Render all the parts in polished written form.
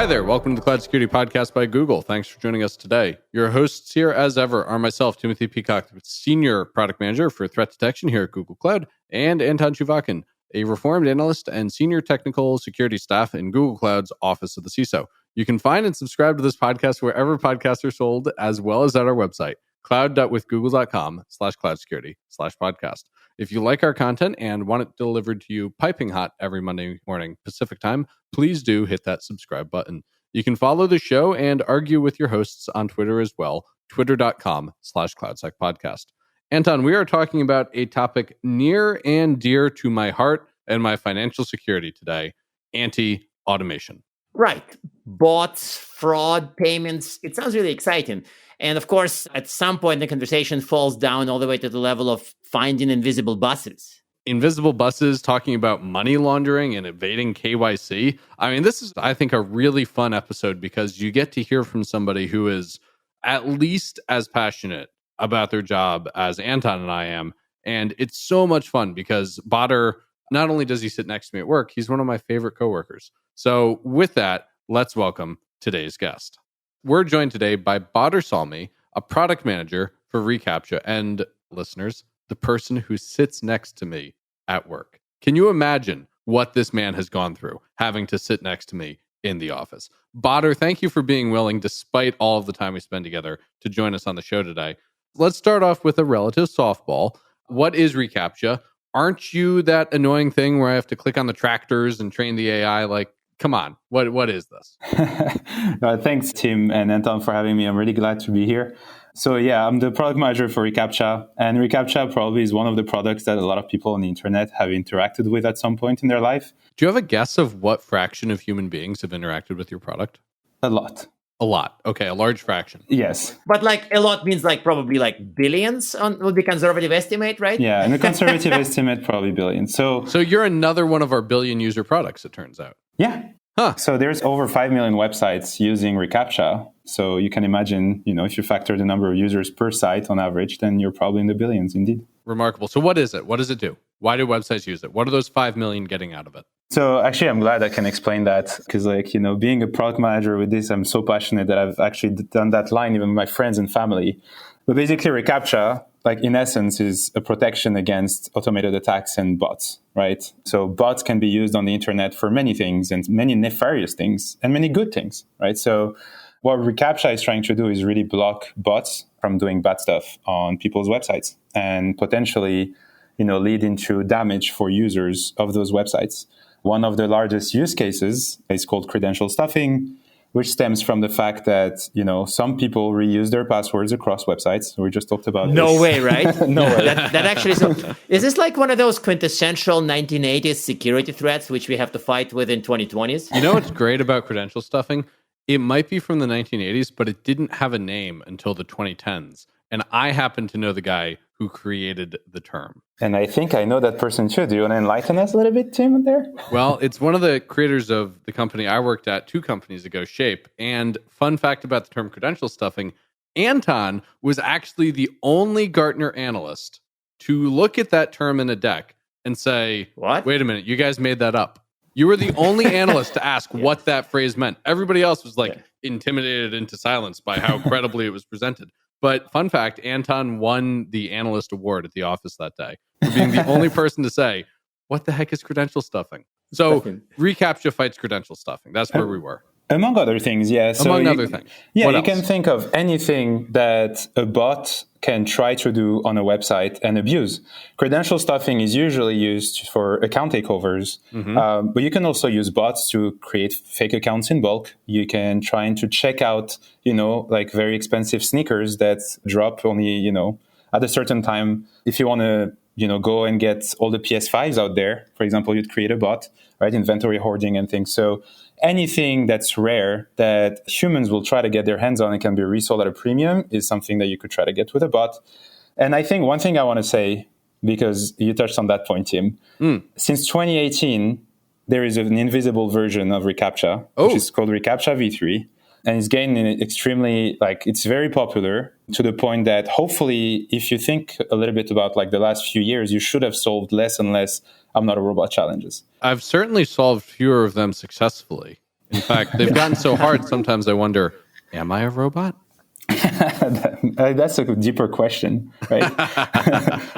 Hi there. Welcome to the Cloud Security Podcast by Google. Thanks for joining us today. Your hosts here, as ever, are myself, Timothy Peacock, Senior Product Manager for Threat Detection here at Google Cloud, and Anton Chuvakin, a reformed analyst and Senior Technical Security Staff in Google Cloud's Office of the CISO. You can find and subscribe to this podcast wherever podcasts are sold, as well as at our website, cloud.withgoogle.com/cloudsecurity/podcast. If you like our content and want it delivered to you piping hot every Monday morning Pacific time, please do hit that subscribe button. You can follow the show and argue with your hosts on Twitter as well, twitter.com/cloudsecpodcast. Anton, we are talking about a topic near and dear to my heart and my financial security today, anti-automation. Right. Bots, fraud, payments. It sounds really exciting. And of course, at some point, the conversation falls down all the way to the level of finding invisible buses. Invisible buses, talking about money laundering and evading KYC. I mean, this is, I think, a really fun episode because you get to hear from somebody who is at least as passionate about their job as Anton and I am. And it's so much fun because Badr, not only does he sit next to me at work, he's one of my favorite coworkers. So with that, let's welcome today's guest. We're joined today by Badr Salmi, a product manager for reCAPTCHA, and listeners, the person who sits next to me at work. Can you imagine what this man has gone through, having to sit next to me in the office? Badr, thank you for being willing, despite all of the time we spend together, to join us on the show today. Let's start off with a relative softball. What is reCAPTCHA? Aren't you that annoying thing where I have to click on the tractors and train the AI? Like, come on, what is this? Thanks, Tim and Anton, for having me. I'm really glad to be here. So yeah, I'm the product manager for reCAPTCHA, and reCAPTCHA probably is one of the products that a lot of people on the internet have interacted with at some point in their life. Do you have a guess of what fraction of human beings have interacted with your product? A lot. A lot. Okay, a large fraction. Yes. But like a lot means like probably like billions would be conservative estimate, right? Yeah, and the conservative estimate probably billions. So you're another one of our billion user products, it turns out. Yeah. Huh. So there's over 5 million websites using reCAPTCHA. So you can imagine, if you factor the number of users per site on average, then you're probably in the billions indeed. Remarkable. So what is it? What does it do? Why do websites use it? What are those 5 million getting out of it? So actually, I'm glad I can explain that because being a product manager with this, I'm so passionate that I've actually done that line even with my friends and family. But basically, reCAPTCHA, in essence, is a protection against automated attacks and bots, right? So bots can be used on the internet for many things and many nefarious things and many good things, right? So what reCAPTCHA is trying to do is really block bots from doing bad stuff on people's websites and potentially, lead into damage for users of those websites. One of the largest use cases is called credential stuffing, which stems from the fact that, some people reuse their passwords across websites. We just talked about No this. way, right? No way. That actually is this like one of those quintessential 1980s security threats which we have to fight with in 2020s? You know what's great about credential stuffing? It might be from the 1980s, but it didn't have a name until the 2010s. And I happen to know the guy who created the term. And I think I know that person too. Do you want to enlighten us a little bit, Tim, there? Well, it's one of the creators of the company I worked at 2 companies ago, Shape. And fun fact about the term credential stuffing, Anton was actually the only Gartner analyst to look at that term in a deck and say, What? Wait a minute, you guys made that up. You were the only analyst to ask what that phrase meant. Everybody else was intimidated into silence by how credibly it was presented. But fun fact, Anton won the analyst award at the office that day for being the only person to say, what the heck is credential stuffing? So reCAPTCHA fights credential stuffing. That's where we were. Among other things, yeah. So Among other things. Yeah, what you else? can think of anything that a bot can try to do on a website and abuse. Credential stuffing is usually used for account takeovers, but you can also use bots to create fake accounts in bulk. You can try to check out, very expensive sneakers that drop only, at a certain time. If you want to, go and get all the PS5s out there, for example, you'd create a bot, right? Inventory hoarding and things. So anything that's rare that humans will try to get their hands on and can be resold at a premium is something that you could try to get with a bot. And I think one thing I want to say, because you touched on that point, Tim, since 2018, there is an invisible version of reCAPTCHA, which is called reCAPTCHA v3. And it's gaining extremely, it's very popular to the point that hopefully, if you think a little bit about the last few years, you should have solved less and less I'm not a robot challenges. I've certainly solved fewer of them successfully In fact, they've gotten so hard, sometimes I wonder, am I a robot? That's a deeper question, right?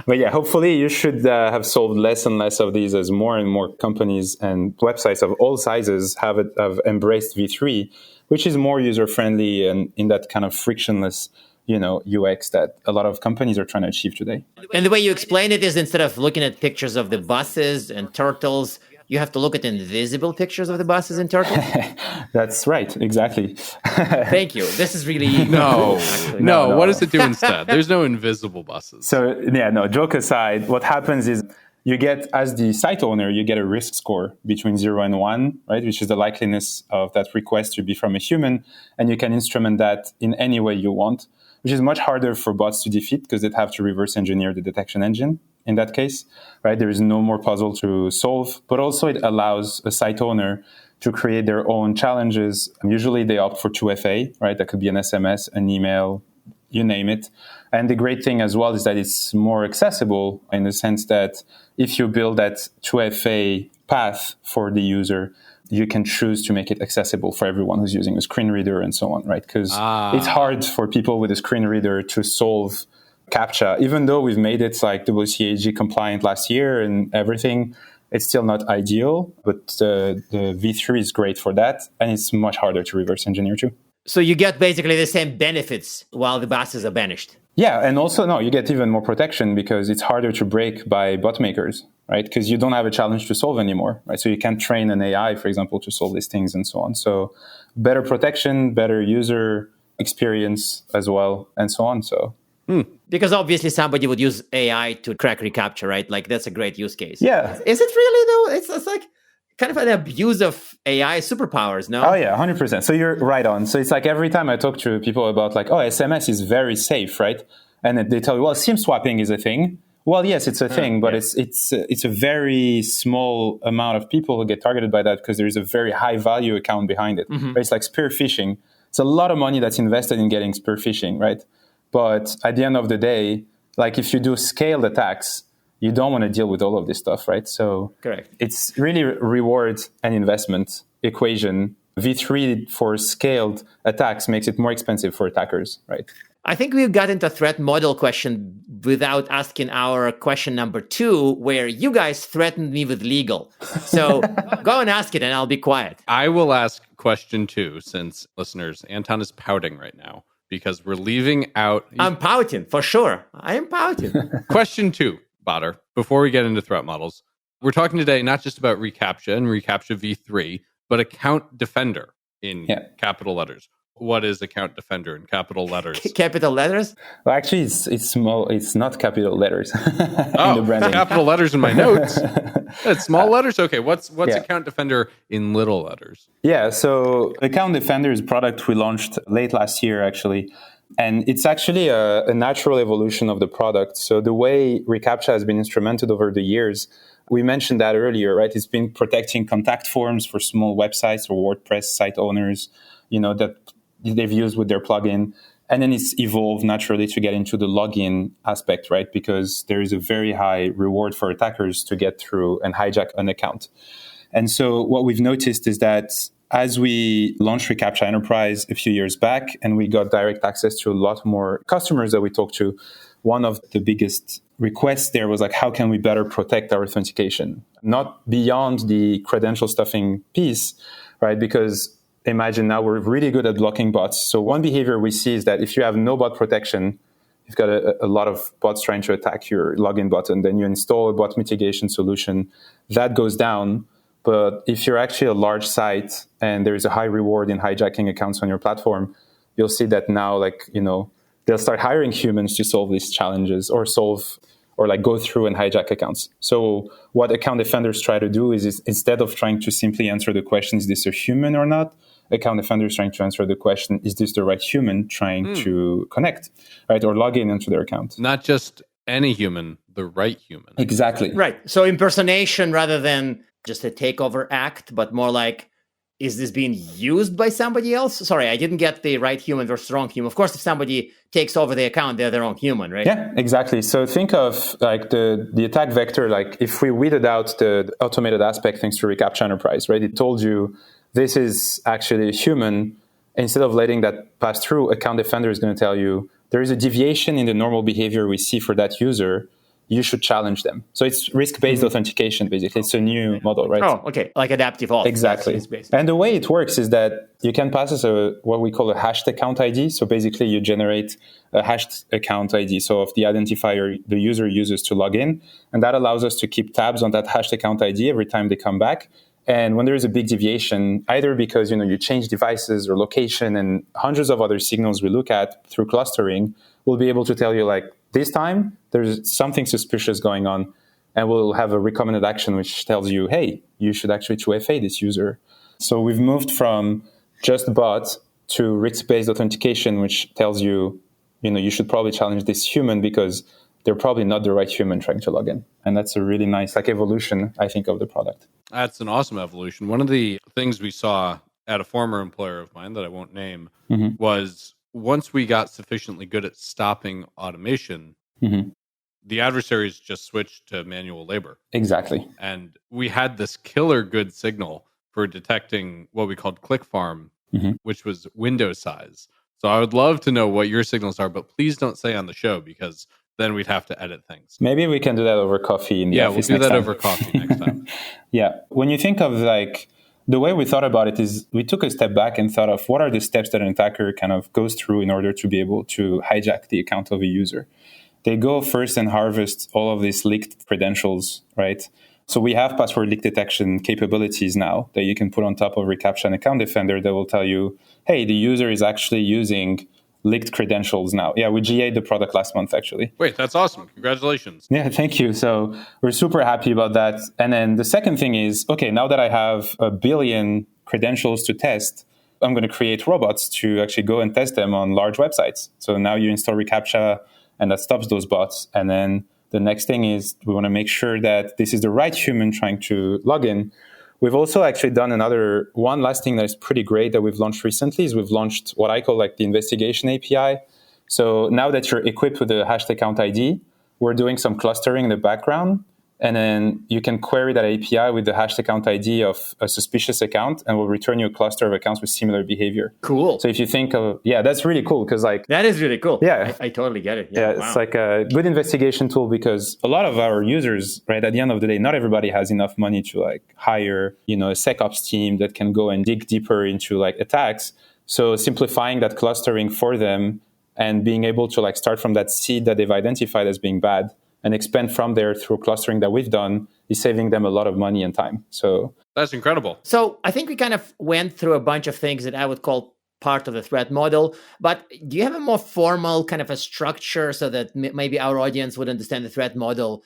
But yeah, hopefully you should have solved less and less of these as more and more companies and websites of all sizes have embraced V3, which is more user-friendly and in that kind of frictionless UX that a lot of companies are trying to achieve today. And the way you explain it is instead of looking at pictures of the buses and turtles, you have to look at invisible pictures of the buses and turtles? That's right, exactly. Thank you. This is really... No. What does it do instead? There's no invisible buses. So, joke aside, what happens is you get, as the site owner, you get a risk score between 0 and 1, right, which is the likeliness of that request to be from a human, and you can instrument that in any way you want, which is much harder for bots to defeat because they'd have to reverse engineer the detection engine in that case, right? There is no more puzzle to solve, but also it allows a site owner to create their own challenges. Usually they opt for 2FA, right? That could be an SMS, an email, you name it. And the great thing as well is that it's more accessible in the sense that if you build that 2FA path for the user, you can choose to make it accessible for everyone who's using a screen reader and so on, right? Because it's hard for people with a screen reader to solve CAPTCHA, even though we've made it like WCAG compliant last year and everything, it's still not ideal, but the V3 is great for that, and it's much harder to reverse engineer too. So you get basically the same benefits while the buses are banished. Yeah, and also, you get even more protection because it's harder to break by bot makers, right? Because you don't have a challenge to solve anymore, right? So you can't train an AI, for example, to solve these things and so on. So better protection, better user experience as well, and so on. So. Because obviously somebody would use AI to crack reCAPTCHA, right? Like that's a great use case. Yeah. Is it really though? It's like kind of an abuse of AI superpowers, no? Oh yeah, 100%. So you're right on. So it's like every time I talk to people about like, SMS is very safe, right? And they tell you, well, SIM swapping is a thing. Well, yes, it's a thing, but it's a very small amount of people who get targeted by that because there is a very high value account behind it. Mm-hmm. It's like spear phishing. It's a lot of money that's invested in getting spear phishing, right? But at the end of the day, like if you do scaled attacks, you don't want to deal with all of this stuff, right? So correct. It's really reward and investment equation. V3 for scaled attacks makes it more expensive for attackers, right? I think we've got into threat model question without asking our question number 2, where you guys threatened me with legal. So go and ask it and I'll be quiet. I will ask question 2 since listeners, Anton is pouting right now because we're leaving out... I'm pouting, for sure. I am pouting. Question 2, Badr, before we get into threat models. We're talking today not just about reCAPTCHA and reCAPTCHA v3, but account defender in capital letters. What is account defender in capital letters? Capital letters? Well, actually, it's small. It's not capital letters. Oh, in the capital letters in my notes. It's small letters? Okay, what's account defender in little letters? Yeah, so account defender is a product we launched late last year, actually. And it's actually a natural evolution of the product. So the way reCAPTCHA has been instrumented over the years, we mentioned that earlier, right? It's been protecting contact forms for small websites or WordPress site owners, that they've used with their plugin. And then it's evolved naturally to get into the login aspect, right? Because there is a very high reward for attackers to get through and hijack an account. And so what we've noticed is that as we launched reCAPTCHA Enterprise a few years back and we got direct access to a lot more customers that we talked to, one of the biggest requests there was like, how can we better protect our authentication? Not beyond the credential stuffing piece, right? Because imagine now we're really good at blocking bots. So one behavior we see is that if you have no bot protection, you've got a lot of bots trying to attack your login button, then you install a bot mitigation solution. That goes down. But if you're actually a large site and there is a high reward in hijacking accounts on your platform, you'll see that now, they'll start hiring humans to solve these challenges or go through and hijack accounts. So what account defenders try to do is instead of trying to simply answer the question, is this a human or not? Account defenders trying to answer the question, is this the right human trying to connect, right? Or log in into their account. Not just any human, the right human. Exactly. Right. So impersonation rather than just a takeover act, but more like, is this being used by somebody else? Sorry, I didn't get the right human versus wrong human. Of course, if somebody takes over the account, they're their own human, right? Yeah, exactly. So think of like the attack vector, like if we weeded out the automated aspect thanks to reCAPTCHA Enterprise, right? It told you this is actually a human, instead of letting that pass through, Account Defender is going to tell you there is a deviation in the normal behavior we see for that user. You should challenge them. So it's risk-based authentication, basically. It's a new model, right? Oh, okay. Like adaptive auth. Exactly. And the way it works is that you can pass as what we call a hashed account ID. So basically you generate a hashed account ID, so of the identifier the user uses to log in. And that allows us to keep tabs on that hashed account ID every time they come back. And when there is a big deviation, either because you change devices or location and hundreds of other signals we look at through clustering, we'll be able to tell you, like, this time there's something suspicious going on, and we'll have a recommended action which tells you, hey, you should actually 2FA this user. So we've moved from just bot to risk-based authentication, which tells you, you should probably challenge this human because they're probably not the right human trying to log in. And that's a really nice evolution, I think, of the product. That's an awesome evolution. One of the things we saw at a former employer of mine that I won't name was once we got sufficiently good at stopping automation, the adversaries just switched to manual labor. Exactly. And we had this killer good signal for detecting what we called click farm, which was window size. So I would love to know what your signals are, but please don't say on the show because then we'd have to edit things. Maybe we can do that over coffee in the office. We'll do that time. over coffee next time. Yeah. When you think of the way we thought about it is we took a step back and thought of what are the steps that an attacker kind of goes through in order to be able to hijack the account of a user. They go first and harvest all of these leaked credentials, right? So we have password leak detection capabilities now that you can put on top of reCAPTCHA and Account Defender that will tell you, hey, the user is actually using leaked credentials now. Yeah, we GA'd the product last month, actually. Wait, that's awesome. Congratulations. Yeah, thank you. So we're super happy about that. And then the second thing is, okay, now that I have 1 billion credentials to test, I'm going to create robots to actually go and test them on large websites. So now you install reCAPTCHA and that stops those bots. And then the next thing is we want to make sure that this is the right human trying to log in. We've also actually done one last thing that is pretty great that we've launched recently is we've launched what I call the investigation API. So now that you're equipped with the hashed account ID, we're doing some clustering in the background. And then you can query that API with the hashed account ID of a suspicious account, and we'll return you a cluster of accounts with similar behavior. Cool. So if you think of, that's really cool because that is really cool. Yeah. I totally get it. Yeah, wow. It's like a good investigation tool because a lot of our users, right, at the end of the day, not everybody has enough money to hire, a SecOps team that can go and dig deeper into attacks. So simplifying that clustering for them and being able to start from that seed that they've identified as being bad and expand from there through clustering that we've done is saving them a lot of money and time. So that's incredible. So I think we kind of went through a bunch of things that I would call part of the threat model, but do you have a more formal kind of a structure so that maybe our audience would understand the threat model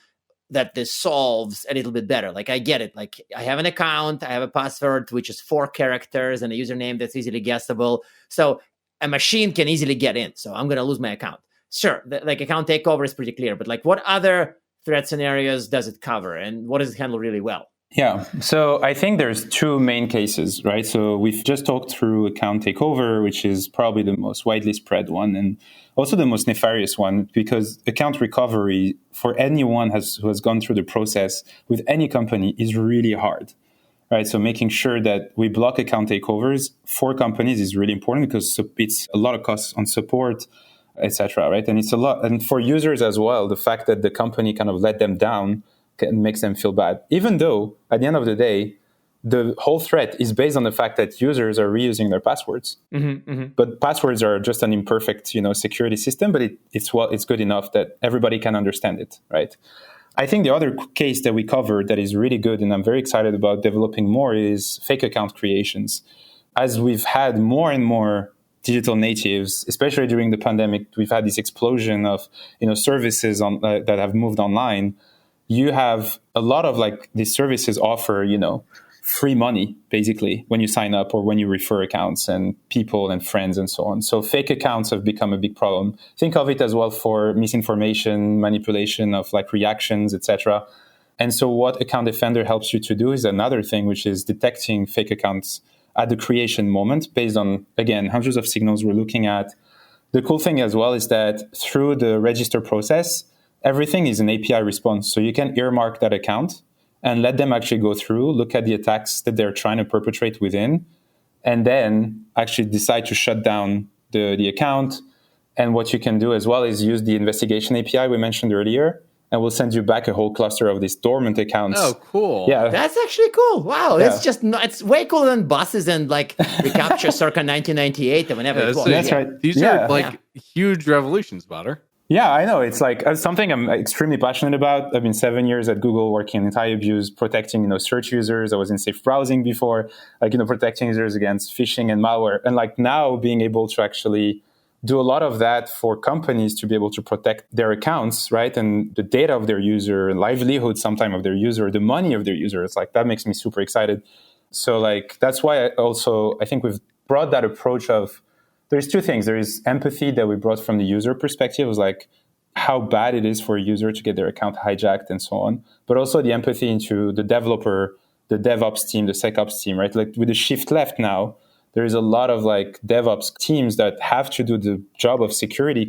that this solves a little bit better? I get it. I have an account, I have a password, which is 4 characters and a username that's easily guessable. So a machine can easily get in. So I'm going to lose my account. Sure, account takeover is pretty clear, but what other threat scenarios does it cover and what does it handle really well? Yeah, so I think there's 2 main cases, right? So we've just talked through account takeover, which is probably the most widely spread one and also the most nefarious one because account recovery for anyone who has gone through the process with any company is really hard, right? So making sure that we block account takeovers for companies is really important because it's a lot of costs on support, etc. Right? And it's a lot. And for users as well, the fact that the company kind of let them down makes them feel bad. Even though at the end of the day, the whole threat is based on the fact that users are reusing their passwords. But passwords are just an imperfect, security system, but it's good enough that everybody can understand it, right? I think the other case that we covered that is really good and I'm very excited about developing more is fake account creations. As we've had more and more digital natives, especially during the pandemic, we've had this explosion of services that have moved online. You have a lot of these services offer free money basically when you sign up or when you refer accounts and people and friends and so on. So fake accounts have become a big problem. Think of it as well for misinformation, manipulation of reactions, etc. And so what Account Defender helps you to do is another thing, which is detecting fake accounts at the creation moment based on, again, hundreds of signals we're looking at. The cool thing as well is that through the register process, everything is an API response. So you can earmark that account and let them actually go through, look at the attacks that they're trying to perpetrate within, and then actually decide to shut down the account. And what you can do as well is use the investigation API we mentioned earlier, and we'll send you back a whole cluster of these dormant accounts. Oh, cool. Yeah. That's actually cool. Wow. Yeah. It's just, it's way cooler than buses and like reCAPTCHA circa 1998 or whenever it was. That's right. These are like huge revolutions, Badr. Yeah, I know. It's like something I'm extremely passionate about. I've been 7 years at Google working in anti-abuse, protecting, search users. I was in safe browsing before, protecting users against phishing and malware. And like now being able to actually do a lot of that for companies to be able to protect their accounts, right? And the data of their user, livelihood sometime of their user, the money of their user. It's like, that makes me super excited. So like, that's why I think we've brought that approach of, there's two things. There is empathy that we brought from the user perspective, was like how bad it is for a user to get their account hijacked and so on. But also the empathy into the developer, the DevOps team, the SecOps team, right? Like with the shift left now, there is a lot of like DevOps teams that have to do the job of security,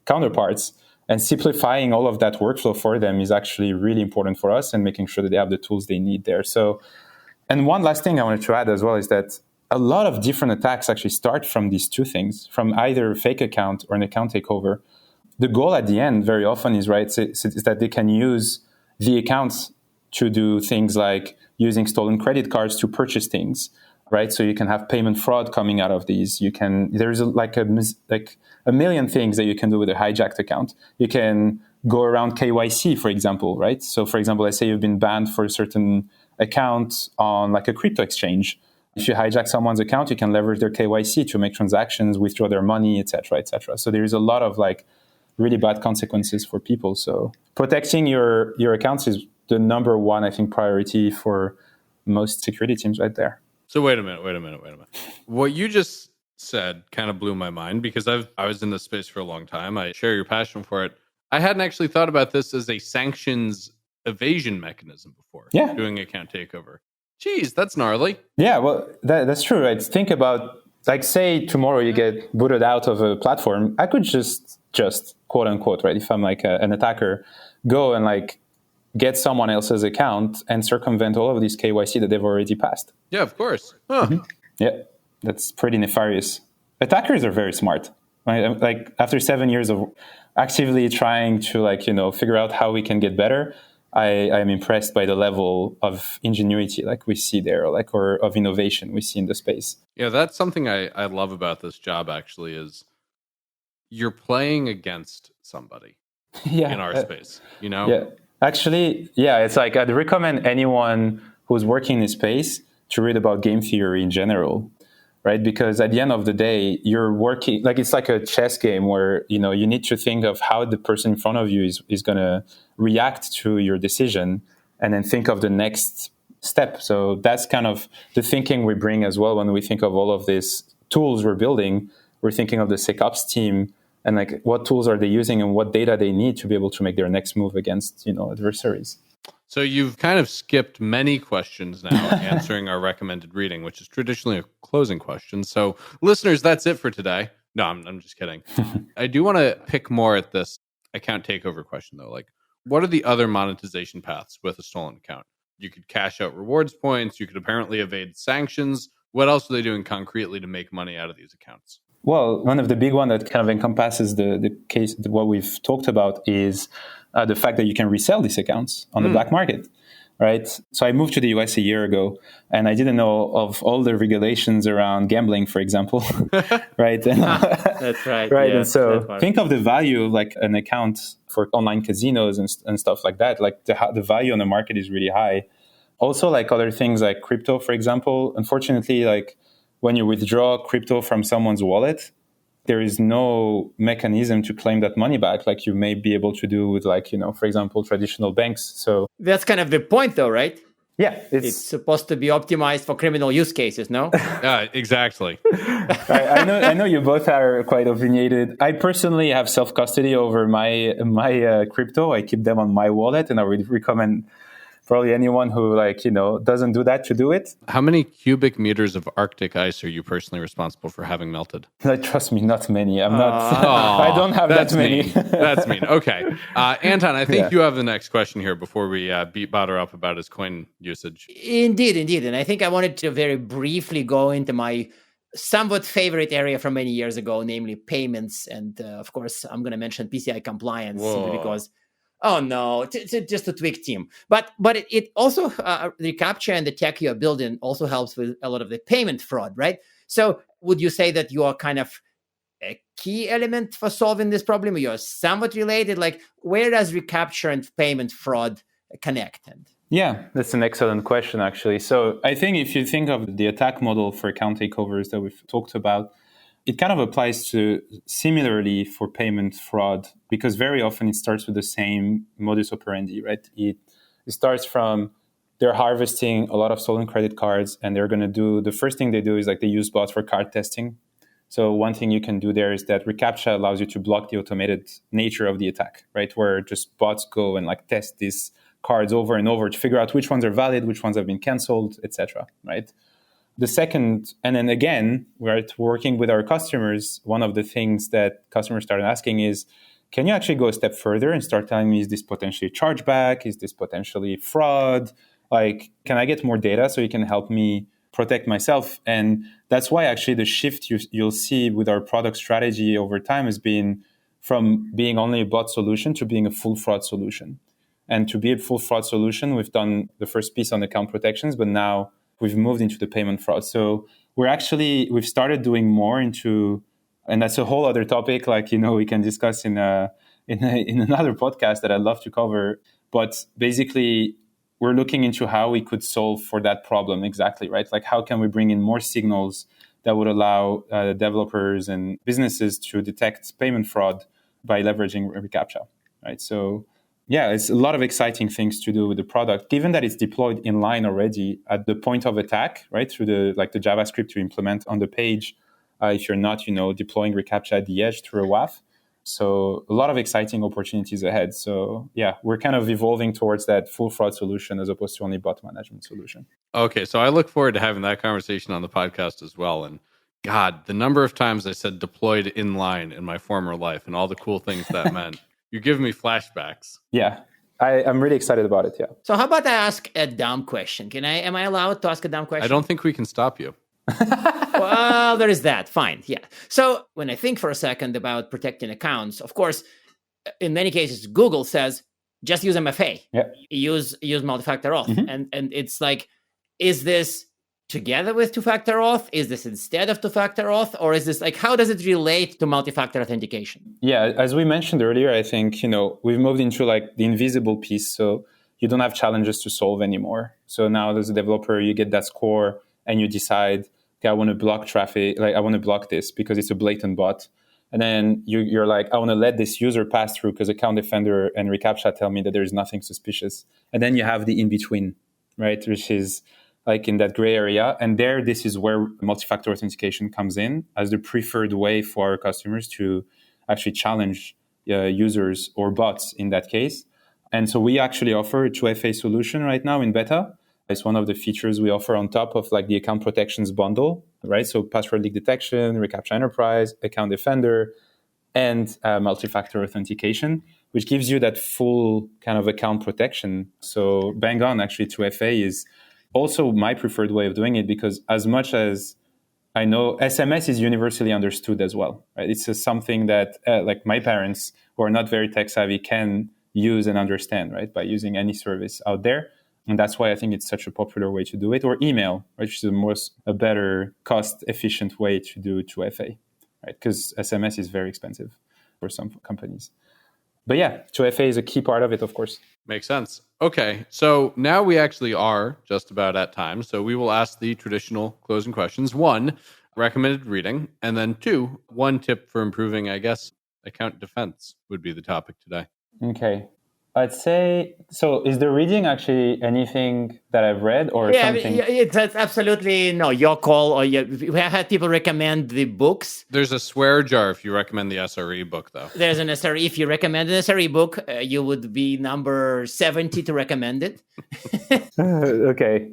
counterparts, and simplifying all of that workflow for them is actually really important for us, and making sure that they have the tools they need there. So, and one last thing I wanted to add as well is that a lot of different attacks actually start from these two things, from either a fake account or an account takeover. The goal at the end very often is that they can use the accounts to do things like using stolen credit cards to purchase things, right? So you can have payment fraud coming out of these. There's a million things that you can do with a hijacked account. You can go around KYC, for example, right? So for example, let's say you've been banned for a certain account on like a crypto exchange. If you hijack someone's account, you can leverage their KYC to make transactions, withdraw their money, et cetera, et cetera. So there is a lot of like really bad consequences for people. So protecting your accounts is the number one, I think, priority for most security teams right there. So wait a minute. What you just said kind of blew my mind, because I was in this space for a long time. I share your passion for it. I hadn't actually thought about this as a sanctions evasion mechanism before. Yeah. Doing account takeover. Jeez, that's gnarly. Yeah, well, that's true, right? Think about, like, say tomorrow you get booted out of a platform. I could just quote unquote, right? If I'm like an attacker, go and like get someone else's account and circumvent all of these KYC that they've already passed. Yeah, of course. Huh. Mm-hmm. Yeah, that's pretty nefarious. Attackers are very smart. Right? Like after 7 years of actively trying to figure out how we can get better, I'm impressed by the level of ingenuity like we see there, or of innovation we see in the space. Yeah, that's something I love about this job, actually, is you're playing against somebody in our space, Yeah, actually, it's like I'd recommend anyone who's working in this space to read about game theory in general, right? Because at the end of the day, you're working, like it's like a chess game where, you need to think of how the person in front of you is going to react to your decision, and then think of the next step. So that's kind of the thinking we bring as well when we think of all of these tools we're building. We're thinking of the SecOps team and like what tools are they using and what data they need to be able to make their next move against, adversaries. So you've kind of skipped many questions now answering our recommended reading, which is traditionally a closing question. So listeners, that's it for today. No, I'm just kidding. I do want to pick more at this account takeover question, though. Like, what are the other monetization paths with a stolen account? You could cash out rewards points. You could apparently evade sanctions. What else are they doing concretely to make money out of these accounts? Well, one of the big one that kind of encompasses the case, what we've talked about is the fact that you can resell these accounts on the black market, right? So I moved to the US a year ago, and I didn't know of all the regulations around gambling, for example, right? That's right. Right, Yeah, and so think of the value of like an account for online casinos and stuff like that. Like the value on the market is really high. Also, like other things like crypto, for example. Unfortunately, like when you withdraw crypto from someone's wallet, there is no mechanism to claim that money back like you may be able to do with for example, traditional banks. So that's kind of the point though, right? Yeah. It's supposed to be optimized for criminal use cases, no? Exactly. I know you both are quite opinionated. I personally have self-custody over my crypto. I keep them on my wallet, and I would recommend probably anyone who doesn't do that to do it. How many cubic meters of Arctic ice are you personally responsible for having melted? Trust me, not many. I'm not. I don't have that many. That's mean. Okay, Anton, I think you have the next question here before we beat Bader up about his coin usage. Indeed, and I think I wanted to very briefly go into my somewhat favorite area from many years ago, namely payments, and of course, I'm going to mention PCI compliance simply because. Oh no, just a tweak team. But it also, reCAPTCHA and the tech you're building also helps with a lot of the payment fraud, right? So would you say that you are kind of a key element for solving this problem? You're somewhat related? Like, where does reCAPTCHA and payment fraud connect? Yeah, that's an excellent question, actually. So I think if you think of the attack model for account takeovers that we've talked about, it kind of applies to similarly for payment fraud, because very often it starts with the same modus operandi, right? It starts from they're harvesting a lot of stolen credit cards, and they're going to do the first thing they do is they use bots for card testing. So one thing you can do there is that reCAPTCHA allows you to block the automated nature of the attack, right? Where just bots go and test these cards over and over to figure out which ones are valid, which ones have been canceled, etc., right? The second, and then again, we're working with our customers. One of the things that customers started asking is, can you actually go a step further and start telling me, is this potentially chargeback? Is this potentially fraud? Can I get more data so you can help me protect myself? And that's why actually the shift you'll see with our product strategy over time has been from being only a bot solution to being a full fraud solution. And to be a full fraud solution, we've done the first piece on account protections, but now we've moved into the payment fraud. So we've started doing more into, and that's a whole other topic, we can discuss in another podcast that I'd love to cover. But basically, we're looking into how we could solve for that problem exactly, right? How can we bring in more signals that would allow developers and businesses to detect payment fraud by leveraging reCAPTCHA, right? So yeah, it's a lot of exciting things to do with the product, given that it's deployed in line already at the point of attack, right? Through the JavaScript you implement on the page, if you're not, deploying reCAPTCHA at the edge through a WAF. So a lot of exciting opportunities ahead. So yeah, we're kind of evolving towards that full fraud solution as opposed to only bot management solution. Okay, so I look forward to having that conversation on the podcast as well. And God, the number of times I said deployed in line in my former life and all the cool things that meant. You're giving me flashbacks. Yeah, I'm really excited about it, yeah. So how about I ask a dumb question? Am I allowed to ask a dumb question? I don't think we can stop you. Well, there is that. Fine, yeah. So when I think for a second about protecting accounts, of course, in many cases, Google says, just use MFA. Yeah. Use multi-factor auth. Mm-hmm. And it's is this together with two-factor auth? Is this instead of two-factor auth? Or is this how does it relate to multi-factor authentication? Yeah, as we mentioned earlier, I think, we've moved into the invisible piece. So you don't have challenges to solve anymore. So now as a developer, you get that score and you decide, okay, I want to block traffic. I want to block this because it's a blatant bot. And then you're I want to let this user pass through because Account Defender and reCAPTCHA tell me that there is nothing suspicious. And then you have the in-between, right? Which is in that gray area. And this is where multi-factor authentication comes in as the preferred way for our customers to actually challenge users or bots in that case. And so we actually offer a 2FA solution right now in beta. It's one of the features we offer on top of the account protections bundle, right? So password leak detection, reCAPTCHA Enterprise, Account Defender, and multi-factor authentication, which gives you that full kind of account protection. So bang on, actually, 2FA is also my preferred way of doing it, because as much as I know SMS is universally understood as well, right? It's something that my parents who are not very tech savvy can use and understand, right? By using any service out there. And that's why I think it's such a popular way to do it. Or email, which is a better cost efficient way to do 2FA, right? Because SMS is very expensive for some companies. But yeah, 2FA is a key part of it, of course. Makes sense. Okay, so now we actually are just about at time. So we will ask the traditional closing questions. 1, recommended reading. And then 2, 1 tip for improving, I guess, account defense would be the topic today. Okay. I'd say, so is the reading actually anything that I've read or something? It's absolutely no, your call. Or we have had people recommend the books. There's a swear jar if you recommend the SRE book, though. There's an SRE. If you recommend an SRE book, you would be number 70 to recommend it. Okay.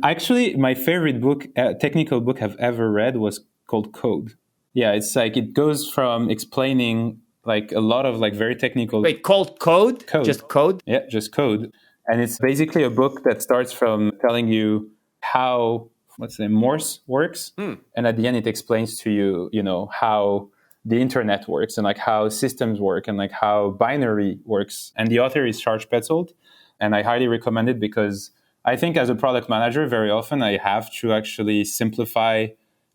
Actually, my favorite book, technical book I've ever read was called Code. Yeah, it's like it goes from explaining like a lot of like very technical. Wait, called Code? Just Code? Yeah, just Code. And it's basically a book that starts from telling you how, let's say, Morse works. And at the end, it explains to you, how the internet works and like how systems work and like how binary works. And the author is Charles Petzold. And I highly recommend it because I think as a product manager, very often I have to actually simplify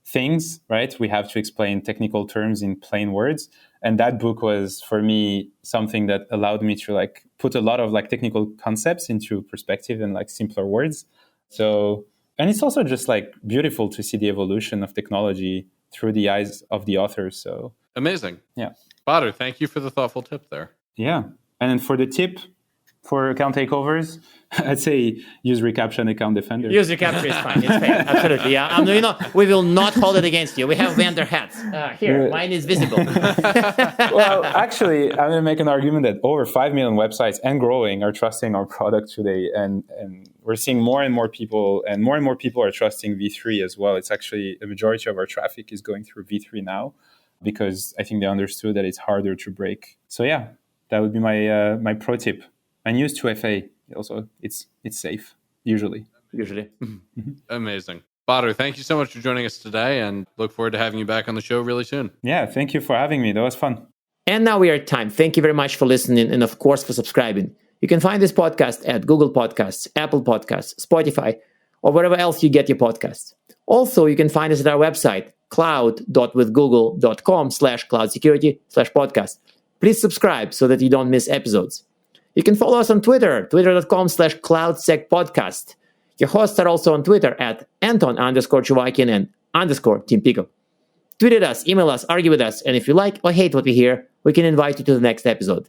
things, right? We have to explain technical terms in plain words. And that book was, for me, something that allowed me to like put a lot of like technical concepts into perspective and like simpler words. So, and it's also just like beautiful to see the evolution of technology through the eyes of the author. So amazing. Yeah. Badr, thank you for the thoughtful tip there. Yeah. And then for the tip for account takeovers, I'd say use reCAPTCHA and account defender. Use reCAPTCHA is fine. It's fair. Absolutely. Yeah. We will not hold it against you. We have vendor hats. Here, mine is visible. Well, actually, I'm going to make an argument that over 5 million websites and growing are trusting our product today. And we're seeing more and more people are trusting V3 as well. It's actually a majority of our traffic is going through V3 now because I think they understood that it's harder to break. So yeah, that would be my pro tip. And use 2FA. Also, it's safe, usually. Amazing. Badr, thank you so much for joining us today and look forward to having you back on the show really soon. Yeah, thank you for having me. That was fun. And now we are at time. Thank you very much for listening and, of course, for subscribing. You can find this podcast at Google Podcasts, Apple Podcasts, Spotify, or wherever else you get your podcasts. Also, you can find us at our website, cloud.withgoogle.com/cloud-security/podcast. Please subscribe so that you don't miss episodes. You can follow us on Twitter, twitter.com/cloudsecpodcast. Your hosts are also on Twitter at Anton_Chuvakian and _Team Pico. Tweet at us, email us, argue with us, and if you like or hate what we hear, we can invite you to the next episode.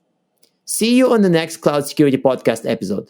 See you on the next Cloud Security Podcast episode.